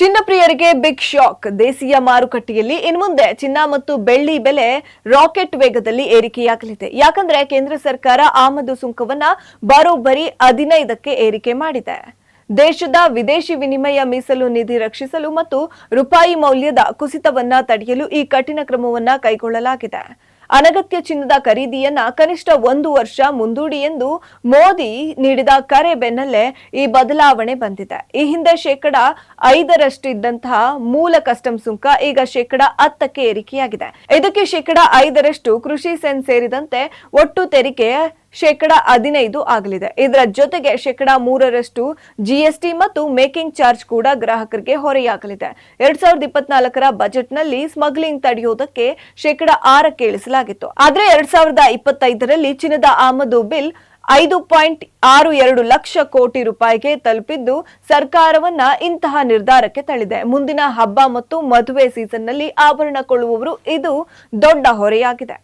ಚಿನ್ನ ಪ್ರಿಯರಿಗೆ big shock. ದೇಶೀಯ ಮಾರುಕಟ್ಟೆಯಲ್ಲಿ ಇನ್ಮುಂದೆ ಚಿನ್ನ ಮತ್ತು ಬೆಳ್ಳಿ ಬೆಲೆ ರಾಕೆಟ್ ವೇಗದಲ್ಲಿ ಏರಿಕೆಯಾಗಲಿದೆ. ಯಾಕಂದ್ರೆ ಕೇಂದ್ರ ಸರ್ಕಾರ ಆಮದು ಸುಂಕವನ್ನ ಬರೋಬ್ಬರಿ 15ಕ್ಕೆ ಏರಿಕೆ ಮಾಡಿದೆ. ದೇಶದ ವಿದೇಶಿ ವಿನಿಮಯ ಮೀಸಲು ನಿಧಿ ರಕ್ಷಿಸಲು ಮತ್ತು ರೂಪಾಯಿ ಮೌಲ್ಯದ ಕುಸಿತವನ್ನ ತಡೆಯಲು ಈ ಕಠಿಣ ಕ್ರಮವನ್ನ ಕೈಗೊಳ್ಳಲಾಗಿದೆ. ಅನಗತ್ಯ ಚಿನ್ನದ ಖರೀದಿಯನ್ನ ಕನಿಷ್ಠ 1 ವರ್ಷ ಮುಂದೂಡಿ ಎಂದು ಮೋದಿ ನೀಡಿದ ಕರೆ ಬೆನ್ನಲ್ಲೇ ಈ ಬದಲಾವಣೆ ಬಂದಿದೆ. ಈ ಹಿಂದೆ 5% ಇದ್ದಂತಹ ಮೂಲ ಕಸ್ಟಮ್ ಸುಂಕ ಈಗ 10% ಏರಿಕೆಯಾಗಿದೆ. ಇದಕ್ಕೆ 5% ಕೃಷಿ ಸೆಸ್ ಸೇರಿದಂತೆ ಒಟ್ಟು ತೆರಿಗೆ 15% ಆಗಲಿದೆ. ಇದರ ಜೊತೆಗೆ 3% ಜಿಎಸ್ಟಿ ಮತ್ತು ಮೇಕಿಂಗ್ ಚಾರ್ಜ್ ಕೂಡ ಗ್ರಾಹಕರಿಗೆ ಹೊರೆಯಾಗಲಿದೆ. 2024ರ ಬಜೆಟ್ನಲ್ಲಿ ಸ್ಮಗ್ಲಿಂಗ್ ತಡೆಯುವುದಕ್ಕೆ 6% ಇಳಿಸಲಾಗಿತ್ತು. ಆದ್ರೆ 2025ರಲ್ಲಿ ಚಿನ್ನದ ಆಮದು ಬಿಲ್ 5.62 ಲಕ್ಷ ಕೋಟಿ ರೂಪಾಯಿಗೆ ತಲುಪಿದ್ದು ಸರ್ಕಾರವನ್ನ ಇಂತಹ ನಿರ್ಧಾರಕ್ಕೆ ತಳ್ಳಿದೆ. ಮುಂದಿನ ಹಬ್ಬ ಮತ್ತು ಮದುವೆ ಸೀಸನ್ನಲ್ಲಿ ಆಭರಣ ಕೊಳ್ಳುವವರು ಇದು ದೊಡ್ಡ ಹೊರೆಯಾಗಿದೆ.